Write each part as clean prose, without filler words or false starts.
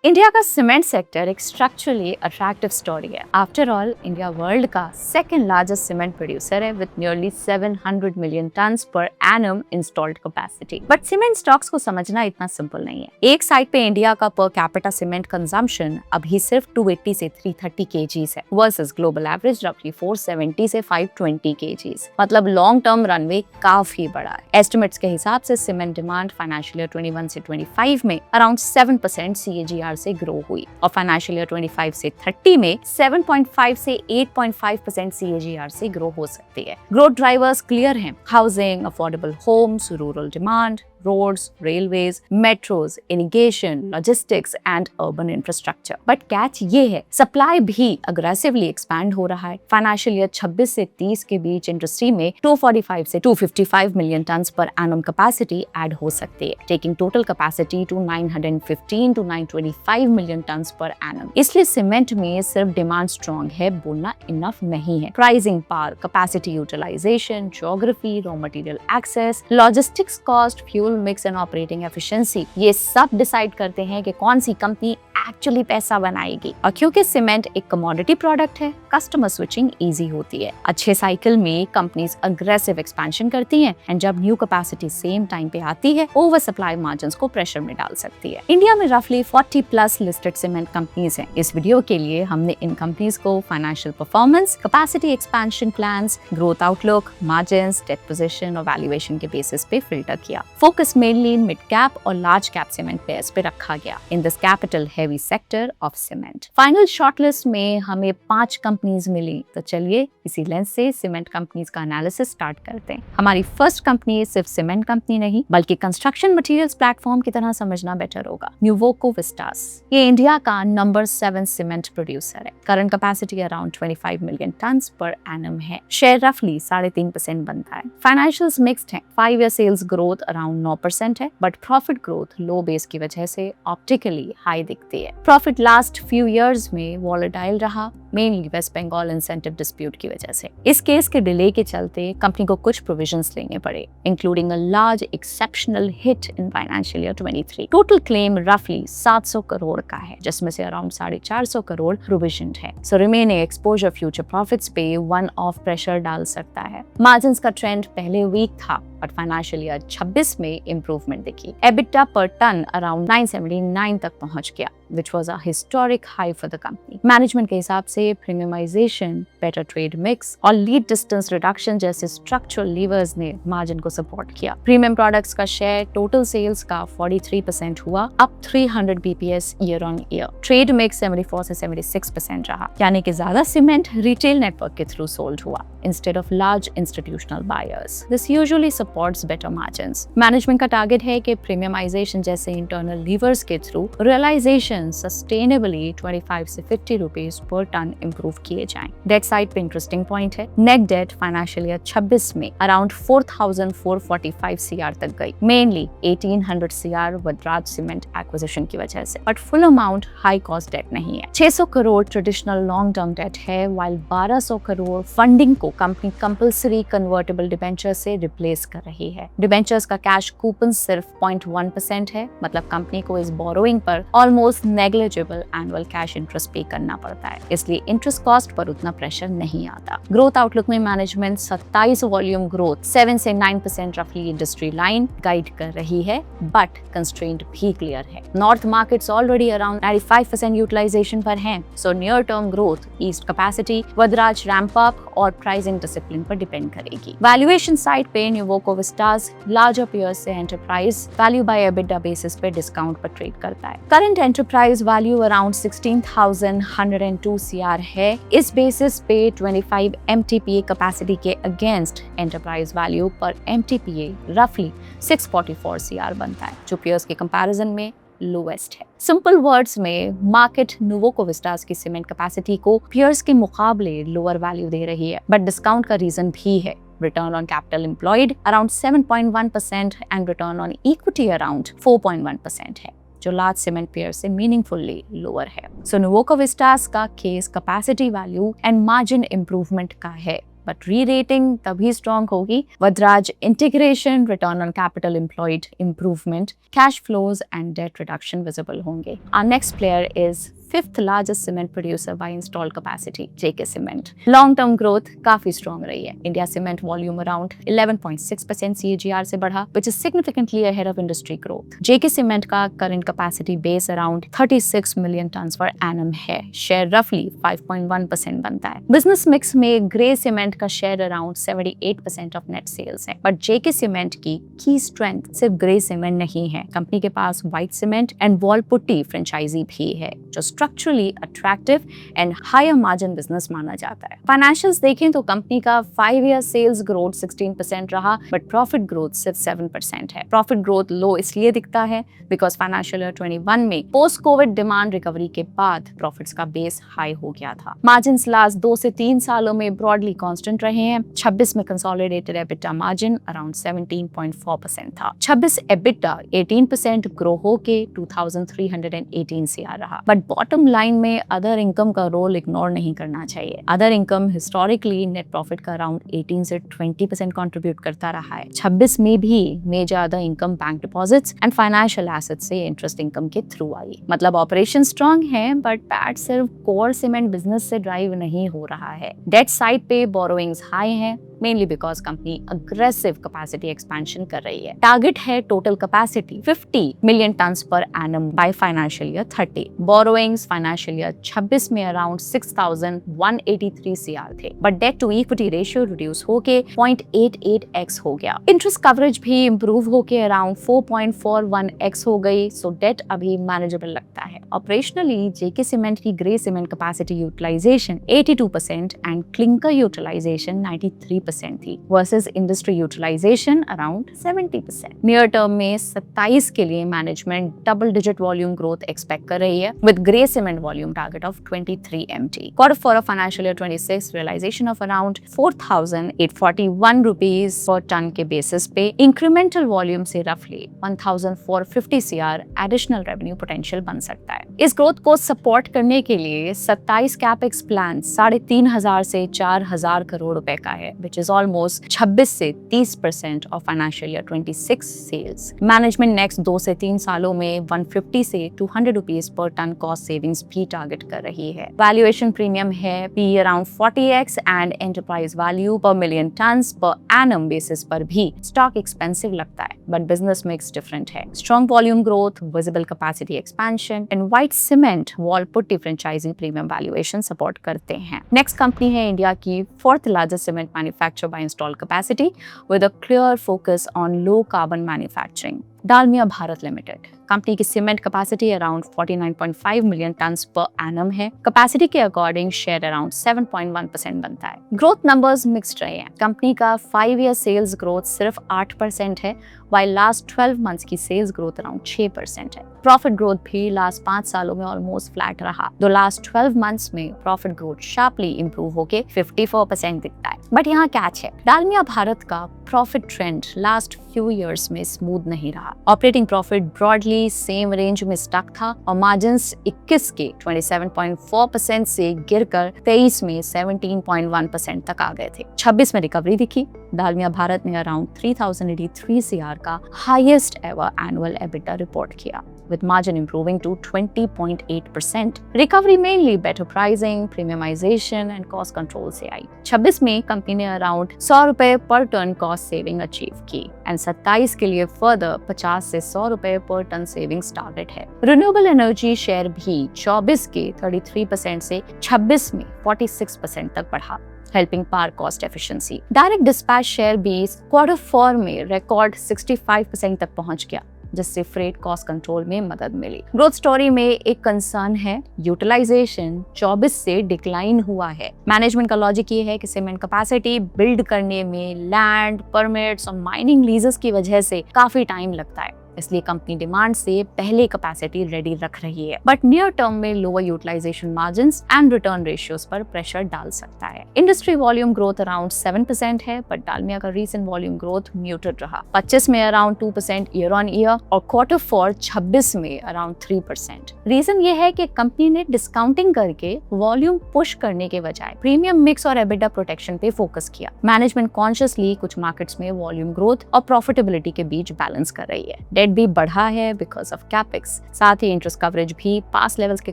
India का cement sector एक structurally attractive story है। आफ्टर ऑल, इंडिया वर्ल्ड का सेकंड लार्जेस्ट सीमेंट प्रोड्यूसर है with nearly 700 million tons per annum installed capacity. But cement stocks को समझना इतना simple नहीं है। एक साइड पे इंडिया का पर कैपिटा सीमेंट कंजम्पशन अभी सिर्फ 280 से 330 kgs है वर्सेस ग्लोबल एवरेज रफली 470 से 520 kgs। मतलब लॉन्ग टर्म रनवे काफी बड़ा है। एस्टिमेट्स के हिसाब से सीमेंट डिमांड फाइनेंशियल ईयर 21 से 25 में अराउंड 7% CAGR से ग्रो हुई और फाइनेंशियल ईयर 25 से 30 में 7.5 से 8.5% CAGR से ग्रो हो सकती है। ग्रोथ ड्राइवर्स क्लियर हैं: housing, affordable homes, rural demand, roads, railways, metros, irrigation, logistics and urban infrastructure. But catch ये है, supply भी aggressively expand हो रहा है। फाइनेंशियल ईयर 26 से 30 के बीच इंडस्ट्री में 245 से 255 million tons per annum capacity add हो सकती है, taking total capacity to 915 to 925 million tons per annum. इसलिए सीमेंट में सिर्फ डिमांड स्ट्रॉन्ग है बोलना इनफ नहीं है। Pricing power, capacity utilisation, geography, raw material access, logistics cost, fuel mix and operating efficiency, ये सब डिसाइड करते हैं कि कौन सी कंपनी एक्चुअली पैसा बनाएगी। और क्योंकि सीमेंट एक कमोडिटी प्रोडक्ट है, कस्टमर स्विचिंग इजी होती है। अच्छे साइकिल में कंपनीज अग्रेसिव एक्सपेंशन करती हैं एंड जब न्यू कैपेसिटी सेम टाइम पे आती है, ओवर सप्लाई मार्जिन्स को प्रेशर में डाल सकती है। इंडिया में रफली 40 प्लस लिस्टेड सीमेंट कंपनीज हैं। इस वीडियो के लिए हमने इन कंपनीज को financial performance, capacity expansion plans, growth outlook, margins, debt position और वैल्यूएशन के बेसिस पे फिल्टर किया। फोकस मेनली मिड कैप और लार्ज कैप सीमेंट पेयर्स पे रखा गया in this capital heavy sector of cement. Final shortlist में हमें 5 कंपनीज मिली, तो चलिए इसी लेंस से सीमेंट कंपनीज का एनालिसिस स्टार्ट करते हैं। हमारी फर्स्ट कंपनी सिर्फ सीमेंट कंपनी नहीं बल्कि कंस्ट्रक्शन मटेरियल्स प्लेटफॉर्म की तरह समझना बेटर होगा, न्यूवोको विस्टास। ये इंडिया का नंबर 7 सीमेंट प्रोड्यूसर है। Current capacity around 25 million tons per annum है। शेयर रफली 3.5% बनता है। फाइनेंशियल्स मिक्स्ड हैं। 5 ईयर सेल्स ग्रोथ अराउंड 9% है, but profit growth low base की वजह से ऑप्टिकली हाई दिखती है। प्रॉफिट लास्ट फ्यू इयर्स में वॉलेटाइल रहा, mainly West Bengal incentive dispute की वजह से। इस केस के डिले के चलते कंपनी को कुछ प्रोविजंस लेने पड़े, including a large exceptional hit in financial year 23। Total claim रफली 700 करोड़ का है, जिसमें से अराउंड 450 करोड़ प्रोविजनड है। So remaining exposure future profits पे वन ऑफ प्रेशर डाल सकता है। मार्जिन्स का ट्रेंड पहले वीक था, बट फाइनेंशियल ईयर 26 में इंप्रूवमेंट दिखी। एबिटा पर टन अराउंड 979 तक पहुंच गया, which was a historic high for the company. Management के हिसाब से प्रीमियमाइजेशन, बेटर ट्रेड मिक्स और लीड डिस्टेंस रिडक्शन जैसे स्ट्रक्चरल लीवर्स ने मार्जिन को सपोर्ट किया। प्रीमियम प्रोडक्ट्स का शेयर टोटल सेल्स का 43% हुआ, up 300 BPS year on year. Trade mix 74 से 76% रहा, यानी कि ज्यादा सीमेंट रिटेल नेटवर्क के थ्रू सोल्ड हुआ instead of large institutional buyers. This usually supports better margins. Management का टारगेट है कि प्रीमियमाइजेशन जैसे इंटरनल लीवर्स के थ्रू रियलाइजेशन सस्टेनेबली 25 से 50 रुपीस पर टन इंप्रूव किए जाएं। डेट साइड पे इंटरेस्टिंग पॉइंट है, नेट डेट फाइनेंशियल ईयर 26 में अराउंड 4,445 CR तक गई, mainly 1,800 CR Vadraj cement acquisition की वजह से। But full amount high cost debt नहीं है। 600 crore traditional long term debt है, वाइल 1200 करोड़ फंडिंग को कंपनी कंपल्सरी कन्वर्टेबल डिबेंचर से रिप्लेस कर रही है। डिबेंचर्स का कैश कूपन सिर्फ 0.1% है, मतलब कंपनी को इस बोरोइंग पर almost negligible annual cash interest पे करना पड़ता है, इसलिए इंटरेस्ट कॉस्ट पर उतना प्रेशर नहीं आता। ग्रोथ आउटलुक में मैनेजमेंट 27 वॉल्यूम ग्रोथ 7 से 9% रफली इंडस्ट्री लाइन गाइड कर रही है, बट कंस्ट्रेंट भी क्लियर है। North markets already around 95% utilization पर हैं, so near term growth east capacity, Vadraj ramp up और प्राइसिंग डिसिप्लिन पर डिपेंड करेगी। वैल्यूएशन साइड पे न्यूवोको विस्टास लार्जर पेयर्स से enterprise value by EBITDA basis पे डिस्काउंट पर ट्रेड करता है। Current enterprise value around 16,102 CR है। इस बेसिस पे 25 MTPA कैपेसिटी के अगेंस्ट एंटरप्राइज वैल्यू पर MTPA रफली 644 CR बनता है, जो पेयर्स के कंपैरिजन में लोएस्ट है। सिंपल वर्ड्स में मार्केट न्यूवोको विस्टास की सीमेंट कैपेसिटी को पियर्स के मुकाबले लोअर वैल्यू दे रही है, बट डिस्काउंट का रीजन भी है। Return on capital employed around 7.1% and return on equity around 4.1% है, जो लार्ज सीमेंट पेयर से मीनिंगफुली लोअर है। सो न्यूवोको विस्टास का case capacity value and margin improvement का है, बट री रेटिंग तभी स्ट्रॉन्ग होगी Vadraj integration, return on capital employed improvement, cash flows and debt reduction visible होंगे। Our next player is fifth largest cement producer by installed capacity, JK Cement. Long term growth काफी strong रही है। India cement volume around 11.6% CAGR से बढ़ा, which is significantly ahead of industry growth. JK Cement का current capacity base around 36 million tons per annum है। Share roughly 5.1% बनता है। Business mix में grey cement का share around 78% of net sales है। But JK Cement की key strength सिर्फ grey cement नहीं है। कंपनी के पास white cement and wall putty franchisee भी है, जो structurally attractive and higher margin business माना जाता है। Financials देखें तो कंपनी का 5-year sales growth 16% रहा, but profit growth सिर्फ 7% है। Profit growth low इसलिए दिखता है because financial year 21 में post COVID demand recovery के बाद profits का base high हो गया था। Margins last 2 से 3 सालों में broadly constant रहे हैं। 26 में consolidated EBITDA margin around 17.4% था। 26 EBITDA 18% grow होके 2318 से आ रहा। But bottom line में अदर इनकम का रोल इग्नोर नहीं करना चाहिए। Other income historically net profit का अराउंड 18 से 20% कंट्रीब्यूट करता रहा है। 26 में भी major other income bank deposits and financial assets से इंटरेस्ट इनकम के थ्रू आई। मतलब ऑपरेशन स्ट्रांग है, बट पैट सिर्फ कोर सीमेंट बिजनेस से ड्राइव नहीं हो रहा है। डेट साइड पे बोरोइंग्स हाई है, mainly because company aggressive capacity expansion कर रही है। टारगेट है total capacity 50 million tons per annum by financial year 30। Borrowings financial year 26 में around 6,183 CR थे, but debt to equity ratio reduce होके 0.88x हो गया। Interest coverage भी improve होके around 4.41x हो गई, so debt अभी manageable लगता है। Operationally JK Cement की grey cement capacity utilization 82% and clinker utilization 93% थी versus industry utilization around 70%। Near term में 27 के लिए management double digit volume growth expect कर रही है with grey cement volume target of 23 MT। Quarter four of financial year 26 realization of around 4,841 rupees per ton के basis पे incremental volume से रफली 1,450 CR एडिशनल रेवेन्यू पोटेंशियल बन सकता है। इस ग्रोथ को सपोर्ट करने के लिए 27 कैपेक्स प्लान 3,500 से 4,000 करोड़ रुपए का है, which is almost 26 से 30% of financial year 26 sales। Management next 2 से 3 सालों में 150 से 200 rupees per ton cost savings भी टारगेट कर रही है। वैल्यूएशन प्रीमियम है P around 40x and enterprise value per million tons per annum basis पर भी स्टॉक एक्सपेंसिव लगता है, but business mix different है। Strong volume growth, visible capacity expansion and white cement wall putty franchising premium valuation support करते हैं। Next company है India की 4th largest cement manufacturer by installed capacity with a clear focus on low carbon manufacturing, Dalmia Bharat limited. Company की cement capacity around 49.5 million tons per annum है। Capacity के according share around 7.1% बनता है। Growth numbers mixed रहे हैं। Company का 5-year sales growth सिर्फ 8% है, while लास्ट 12 मंथ्स की सेल्स ग्रोथ अराउंड 6% है। प्रॉफिट ग्रोथ भी लास्ट 5 सालों में ऑलमोस्ट फ्लैट रहा, तो लास्ट 12 मंथ्स में प्रॉफिट ग्रोथ शार्पली इंप्रूव होके 54% दिखता है। बट यहाँ कैच है, डालमिया भारत का profit trend last few years में स्मूथ नहीं रहा। Operating profit broadly same range में स्टक था और मार्जिन्स 21 के 27.4% से गिरकर 23 में 17.1% तक आ गए थे। 26 में रिकवरी दिखी। डालमिया भारत ने अराउंड 3,083 CR का highest ever annual EBITDA report किया, with margin improving to 20.8%. Recovery mainly better pricing, premiumization and cost control से आई। 26 में कंपनी ने अराउंड 100 रुपए पर टन कॉस्ट सेविंग अचीव की एंड 27 के लिए फर्दर 50 से 100 रुपए पर टन सेविंग्स टारगेट है। रिन्यूएबल एनर्जी शेयर भी 24 के 33% से 26 में 46% तक बढ़ा, helping power cost efficiency. Direct dispatch share भी क्वार्टर 4 में रिकॉर्ड 65% तक पहुंच गया, जिससे फ्रेट कॉस्ट कंट्रोल में मदद मिली। ग्रोथ स्टोरी में एक कंसर्न है, यूटिलाइजेशन 24 से डिक्लाइन हुआ है। मैनेजमेंट का लॉजिक ये है कि सीमेंट कैपेसिटी बिल्ड करने में लैंड, परमिट्स और माइनिंग लीजेस की वजह से काफी टाइम लगता है। इसलिए कंपनी डिमांड से पहले कैपेसिटी रेडी रख रही है, बट नियर टर्म में lower utilization margins and return ratios पर प्रेशर डाल सकता है। इंडस्ट्री वॉल्यूम ग्रोथ अराउंड 7% है, बट डालमिया का रीसेंट वॉल्यूम ग्रोथ म्यूटेड रहा। 25 में अराउंड 2% ईयर ऑन ईयर और Q4 26 में अराउंड 3%। रीजन ये है कि कंपनी ने डिस्काउंटिंग करके वॉल्यूम पुश करने के बजाय प्रीमियम मिक्स और एबिटा प्रोटेक्शन पे फोकस किया। मैनेजमेंट कॉन्शियसली कुछ मार्केट्स में वॉल्यूम ग्रोथ और प्रॉफिटेबिलिटी के बीच बैलेंस कर रही है। डेट भी बढ़ा है बिकॉज ऑफ कैपेक्स, साथ ही इंटरेस्ट कवरेज भी पास्ट लेवल्स के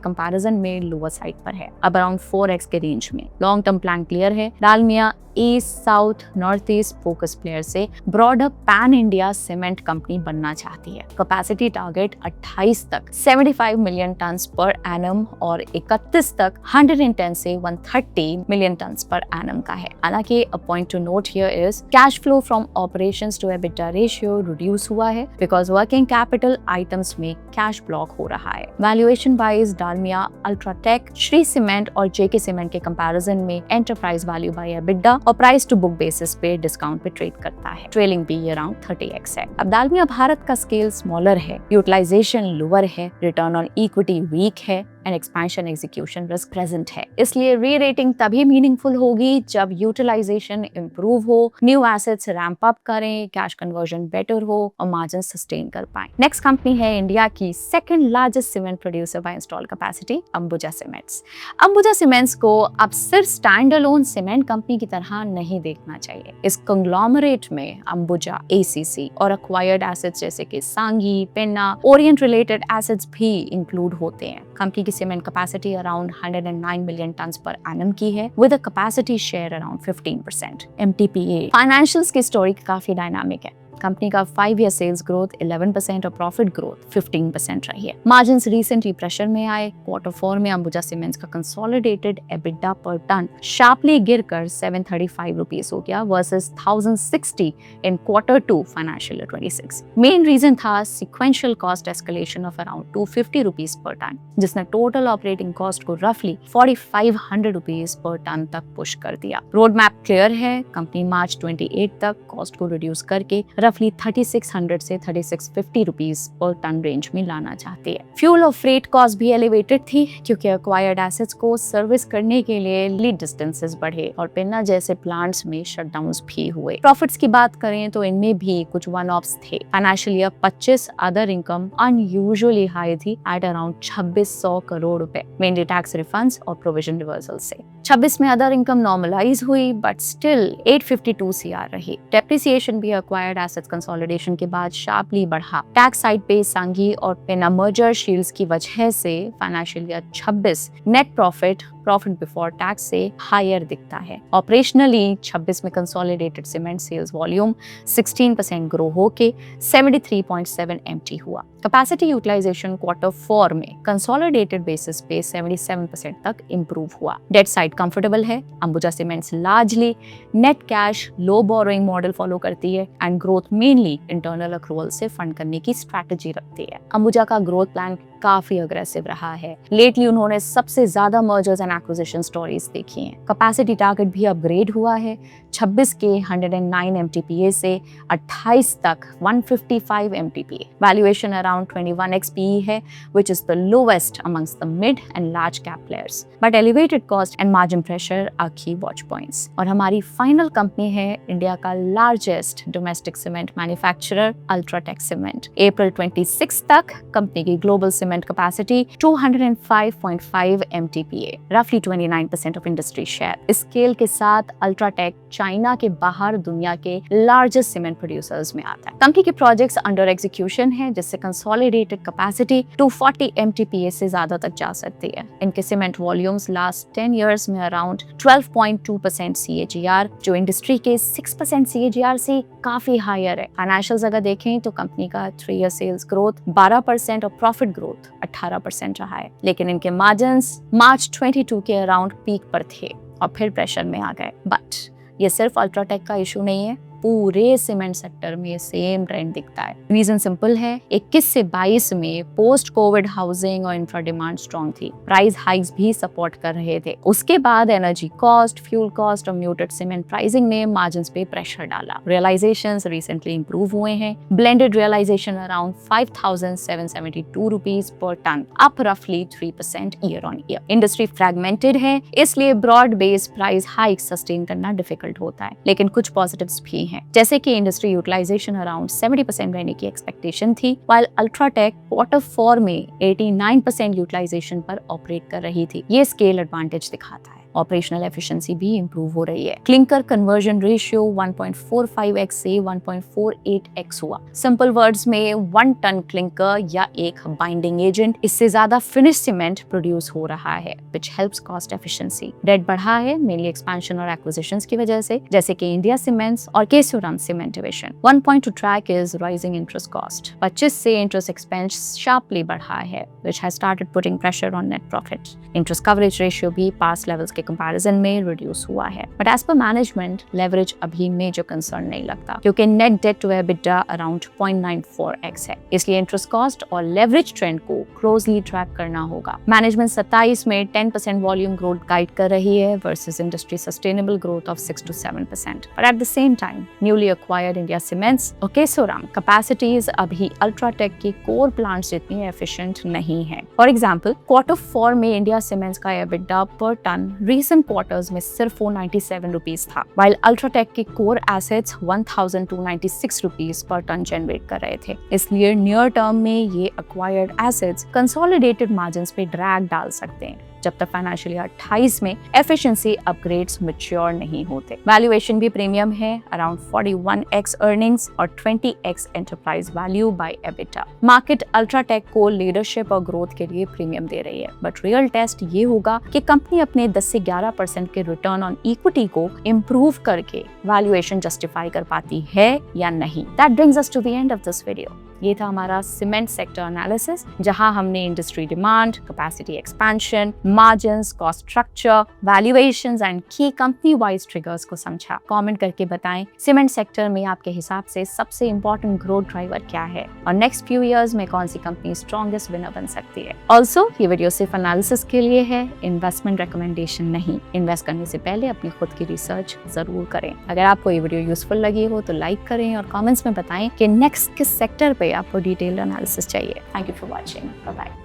कंपैरिजन में लोअर साइड पर है, अब अराउंड 4x के रेंज में। लॉन्ग टर्म प्लान क्लियर है। Dalmia east, south, north east focus player से broader pan India cement company बनना चाहती है। कैपेसिटी टारगेट 28 तक 75 मिलियन टन्स पर एनम और 31 तक 110 से 130 मिलियन टन्स पर एनम का है। हालांकि a point to note here is cash flow from operations to EBITDA ratio reduce हुआ है बिकॉज वर्किंग कैपिटल आइटम्स में कैश ब्लॉक हो रहा है। Valuation wise Dalmia, UltraTech, Shree cement और जेके सीमेंट के कंपैरिजन में एंटरप्राइज वैल्यू बाय एबिटा और प्राइस टू बुक बेसिस पे डिस्काउंट पे ट्रेड करता है। ट्रेलिंग भी अराउंड 30x है। अब डालमिया भारत का स्केल स्मॉलर है, यूटिलाइजेशन लोअर है, रिटर्न ऑन इक्विटी वीक है and expansion execution risk present है। इसलिए री रेटिंग तभी मीनिंगफुल होगी जब यूटिलाइजेशन इंप्रूव हो, न्यू एसेट्स रैंप अप करें, कैश कन्वर्जन बेटर हो और मार्जिन सस्टेन कर पाए। नेक्स्ट कंपनी है इंडिया की second largest cement producer by installed capacity, Ambuja cements. Ambuja cements को अब सिर्फ स्टैंड अलोन सीमेंट कंपनी की तरह नहीं देखना चाहिए। इस कंग्लोमरेट में अंबुजा, एसीसी और एक्वायर्ड एसेट्स जैसे कि सांगी, पेन्ना, ओरिएंट रिलेटेड एसेट्स भी इंक्लूड होते हैं। कंपनी की cement capacity around 109 million tons per annum की है with a capacity share around 15%। MTPA financials की स्टोरी काफी डायनामिक है। कंपनी का 5 ईयर सेल्स ग्रोथ 11% और प्रॉफिट ग्रोथ 15% रही है। मार्जिन्स रिसेंटली प्रेशर में आए। Q4 में अंबुजा सीमेंट्स का consolidated EBITDA per ton sharply गिरकर 735 रुपीस हो गया वर्सेस 1060 इन Q2 financial year 26। Main reason था sequential cost escalation of around 250 rupees per ton, जिसने टोटल ऑपरेटिंग कॉस्ट को रफली 4500 रुपीस पर टन तक पुश कर दिया। रोड मैप क्लियर है। कंपनी मार्च 28 तक कॉस्ट को रिड्यूस करके रफली 3600 से 3650 रुपीस पर टन रेंज में लाना चाहती है। फ्यूल और फ्रेट कॉस्ट भी एलिवेटेड थी क्योंकि एक्वायर्ड एसेट्स को सर्विस करने के लिए लीड डिस्टेंसेस बढ़े और पेन्ना जैसे प्लांट्स में शटडाउन्स भी हुए। प्रॉफिट्स की बात करें तो इनमें भी कुछ वन ऑफ्स थे। Financial year 25 other income unusually high थी एट अराउंड 2600 करोड़ रुपए, मेनली टैक्स रिफंड्स और प्रोविजन रिवर्सल से। 26 में अदर इनकम नॉर्मलाइज हुई बट स्टिल 852 CR रही। डेप्रिसिएशन भी एक्वायर्ड एसेट्स कंसोलिडेशन के बाद शार्पली बढ़ा। टैक्स साइड पे सांगी और पेन्ना मर्जर शील्ड्स की वजह से financial year 26 net profit before tax से हायर दिखता है। ऑपरेशनली 26 में consolidated cement sales volume 16% grow होके 73.7 MT हुआ। कैपेसिटी यूटिलाइजेशन Q4 में कंसोलिडेटेड बेसिस पे 77% तक इंप्रूव हुआ। डेट साइड कंफर्टेबल है। Ambuja cements largely net cash flow borrowing model follow करती है and growth mainly internal accrual से फंड करने की स्ट्रैटेजी रखती है। अंबुजा का ग्रोथ प्लान काफी अग्रेसिव रहा है। लेटली उन्होंने सबसे ज्यादा मर्जर्स एंड एक्विजिशन स्टोरीज देखी हैं। कैपेसिटी टारगेट भी अपग्रेड हुआ है। 26 के 109 MTPA से 28 तक 155 MTPA। Valuation around 21x PE है, which is the lowest amongst the mid and large cap players. But elevated cost and margin pressure are key watch points. और हमारी फाइनल कंपनी है इंडिया का largest domestic cement manufacturer UltraTech cement. April 26 तक company की global cement capacity 205.5 MTPA, roughly 29% of industry share। इस scale के साथ UltraTech China के बाहर दुनिया के लार्जेस्ट सीमेंट प्रोड्यूसर्स में आता है। कंपनी के प्रोजेक्ट्स अंडर एग्जीक्यूशन है जिससे कंसोलिडेटेड कैपेसिटी 240 MTPA से ज्यादा तक जा सकती है। इनके सीमेंट वॉल्यूम्स लास्ट 10 इयर्स में अराउंड 12.2% CAGR, जो इंडस्ट्री के 6% CAGR से काफी हायर है। फाइनेंशियल्स अगर देखें तो कंपनी का 3 ईयर सेल्स ग्रोथ 12% और प्रॉफिट ग्रोथ 18% रहा है, लेकिन इनके मार्जिन्स मार्च 22 के अराउंड पीक पर थे और फिर प्रेशर में आ गए। बट ये सिर्फ अल्ट्राटेक का इशू नहीं है। पूरे सीमेंट सेक्टर में सेम ट्रेंड दिखता है। रीजन सिंपल है, 21 से 22 में पोस्ट कोविड हाउसिंग और इंफ्रा डिमांड स्ट्रॉन्ग थी, प्राइस हाइक्स भी सपोर्ट कर रहे थे। उसके बाद एनर्जी कॉस्ट, फ्यूल कॉस्ट और म्यूटेड सीमेंट प्राइसिंग ने मार्जिन्स पे प्रेशर डाला। रियलाइजेशंस रिसेंटली इंप्रूव हुए हैं, blended realization around 5,772 rupees per ton, up रफली 3% year on year. Industry fragmented है, इसलिए broad base price hike sustain करना डिफिकल्ट होता है, लेकिन कुछ पॉजिटिव्स भी हैं, जैसे कि इंडस्ट्री यूटिलाइजेशन अराउंड 70% रहने की एक्सपेक्टेशन थी, while अल्ट्राटेक Q4 में 89% यूटिलाइजेशन पर ऑपरेट कर रही थी। ये स्केल एडवांटेज दिखाता है। ऑपरेशनल एफिशिएंसी भी इंप्रूव हो रही है। क्लिंकर कन्वर्जन रेशियो 1.45x से 1.48x हुआ। सिंपल वर्ड्स में 1 टन क्लिंकर या एक बाइंडिंग एजेंट, इससे ज्यादा फिनिश सीमेंट प्रोड्यूस हो रहा है, which helps cost efficiency। Debt बढ़ा है मेनली एक्सपेंशन और एक्विजिशंस की वजह से, जैसे कि इंडिया सीमेंट्स और Kesoram cement division. One point to track is rising interest cost. 25 से इंटरेस्ट एक्सपेंस शार्पली बढ़ा है, which has started putting pressure on net profit। Interest coverage ratio भी पास्ट लेवल्स के कंपैरिजन में रिड्यूस हुआ है, but as per management leverage अभी major concern नहीं लगता, क्योंकि net debt to EBITDA around 0.94x है। इसलिए इंटरेस्ट कॉस्ट और लेवरेज ट्रेंड को क्लोजली ट्रैक करना होगा। मैनेजमेंट 27 में 10% वॉल्यूम ग्रोथ गाइड कर रही है versus industry sustainable growth of 6 to 7%, but at the same time newly acquired India cements और केशोराम कैपेसिटीज अभी अल्ट्राटेक के कोर प्लांट्स जितनी एफिशिएंट नहीं है। फॉर एग्जांपल Q4 में इंडिया सीमेंट्स का EBITDA per ton recent quarters में सिर्फ 497 रुपीज था, while अल्ट्राटेक के core assets 1,296 rupees per ton generate कर रहे थे। इसलिए नियर टर्म में ये एक्वायर्ड एसेट्स कंसोलिडेटेड मार्जिन्स पे ड्रैग डाल सकते हैं, जब तक फाइनेंशियल ईयर 28 में एफिशिएंसी अपग्रेड्स मैच्योर नहीं होते। वैल्यूएशन भी प्रीमियम है, अराउंड 41x अर्निंग्स और 20x enterprise value by EBITDA. Market UltraTech को लीडरशिप और ग्रोथ के लिए प्रीमियम दे रही है, बट रियल टेस्ट ये होगा कि कंपनी अपने 10 से 11% के रिटर्न ऑन इक्विटी को इम्प्रूव करके वैल्यूएशन जस्टिफाई कर पाती है या नहीं। That brings us to the end of this video. ये था हमारा सीमेंट सेक्टर एनालिसिस, जहां हमने industry demand, capacity expansion, margins, cost structure, valuations and key company wise triggers को समझा। कमेंट करके बताएं सीमेंट सेक्टर में आपके हिसाब से सबसे इंपॉर्टेंट ग्रोथ ड्राइवर क्या है और नेक्स्ट फ्यू इयर्स में कौन सी कंपनी स्ट्रॉन्गेस्ट विनर बन सकती है। ऑल्सो ये वीडियो सिर्फ एनालिसिस के लिए है, इन्वेस्टमेंट रिकमेंडेशन नहीं। इन्वेस्ट करने से पहले अपनी खुद की रिसर्च जरूर करें। अगर आपको ये वीडियो यूजफुल लगी हो तो लाइक करें और कमेंट्स में बताएं कि नेक्स्ट किस सेक्टर पे आपको डिटेल्ड एनालिसिस चाहिए। Thank you for watching. Bye bye.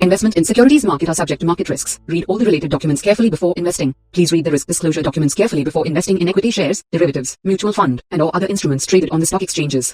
Investment in securities market are subject to market risks. Read all the related documents carefully before investing. Please read the risk disclosure documents carefully before investing in equity shares, derivatives, mutual fund, and or other instruments traded on the stock exchanges.